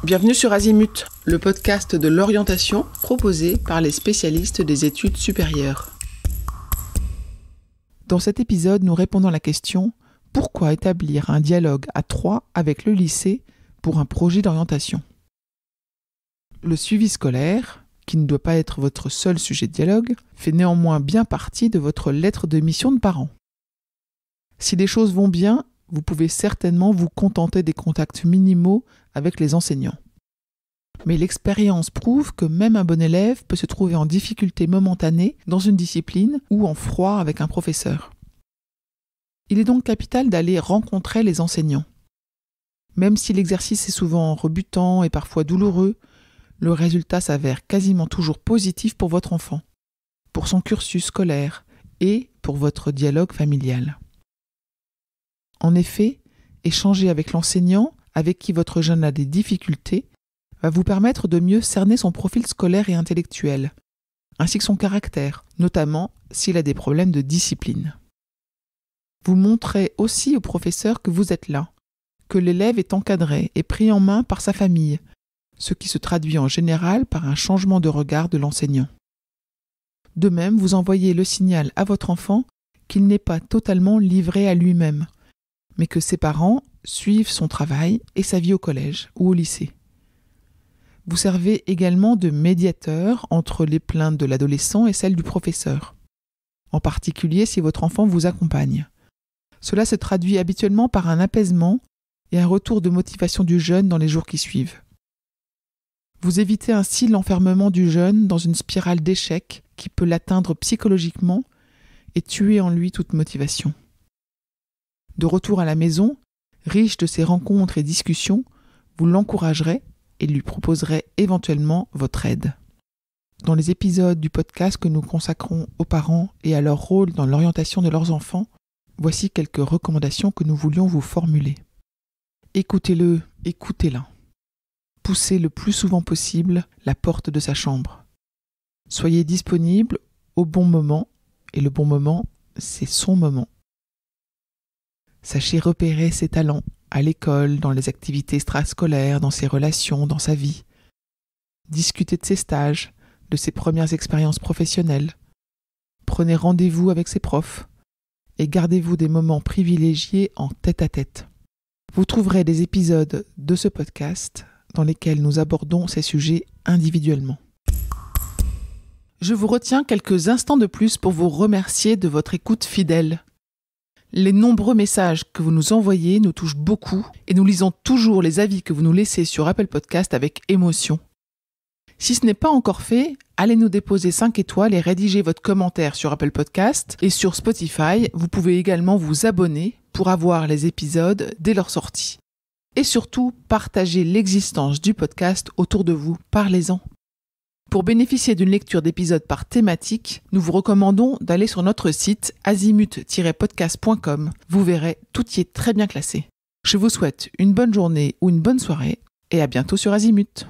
Bienvenue sur Azimut, le podcast de l'orientation proposé par les spécialistes des études supérieures. Dans cet épisode, nous répondons à la question « Pourquoi établir un dialogue à 3 avec le lycée pour un projet d'orientation ?» Le suivi scolaire, qui ne doit pas être votre seul sujet de dialogue, fait néanmoins bien partie de votre lettre de mission de parent. Si les choses vont bien, vous pouvez certainement vous contenter des contacts minimaux avec les enseignants. Mais l'expérience prouve que même un bon élève peut se trouver en difficulté momentanée dans une discipline ou en froid avec un professeur. Il est donc capital d'aller rencontrer les enseignants. Même si l'exercice est souvent rebutant et parfois douloureux, le résultat s'avère quasiment toujours positif pour votre enfant, pour son cursus scolaire et pour votre dialogue familial. En effet, échanger avec l'enseignant avec qui votre jeune a des difficultés va vous permettre de mieux cerner son profil scolaire et intellectuel, ainsi que son caractère, notamment s'il a des problèmes de discipline. Vous montrez aussi au professeur que vous êtes là, que l'élève est encadré et pris en main par sa famille, ce qui se traduit en général par un changement de regard de l'enseignant. De même, vous envoyez le signal à votre enfant qu'il n'est pas totalement livré à lui-même, mais que ses parents suivent son travail et sa vie au collège ou au lycée. Vous servez également de médiateur entre les plaintes de l'adolescent et celles du professeur, en particulier si votre enfant vous accompagne. Cela se traduit habituellement par un apaisement et un retour de motivation du jeune dans les jours qui suivent. Vous évitez ainsi l'enfermement du jeune dans une spirale d'échecs qui peut l'atteindre psychologiquement et tuer en lui toute motivation. De retour à la maison, riche de ces rencontres et discussions, vous l'encouragerez et lui proposerez éventuellement votre aide. Dans les épisodes du podcast que nous consacrons aux parents et à leur rôle dans l'orientation de leurs enfants, voici quelques recommandations que nous voulions vous formuler. Écoutez-le, écoutez-la. Poussez le plus souvent possible la porte de sa chambre. Soyez disponible au bon moment, et le bon moment, c'est son moment. Sachez repérer ses talents à l'école, dans les activités extrascolaires, dans ses relations, dans sa vie. Discutez de ses stages, de ses premières expériences professionnelles. Prenez rendez-vous avec ses profs et gardez-vous des moments privilégiés en tête-à-tête. Vous trouverez des épisodes de ce podcast dans lesquels nous abordons ces sujets individuellement. Je vous retiens quelques instants de plus pour vous remercier de votre écoute fidèle. Les nombreux messages que vous nous envoyez nous touchent beaucoup et nous lisons toujours les avis que vous nous laissez sur Apple Podcast avec émotion. Si ce n'est pas encore fait, allez nous déposer 5 étoiles et rédigez votre commentaire sur Apple Podcast et sur Spotify. Vous pouvez également vous abonner pour avoir les épisodes dès leur sortie. Et surtout, partagez l'existence du podcast autour de vous, parlez-en. Pour bénéficier d'une lecture d'épisodes par thématique, nous vous recommandons d'aller sur notre site azimut-podcast.com. Vous verrez, tout y est très bien classé. Je vous souhaite une bonne journée ou une bonne soirée et à bientôt sur Azimut.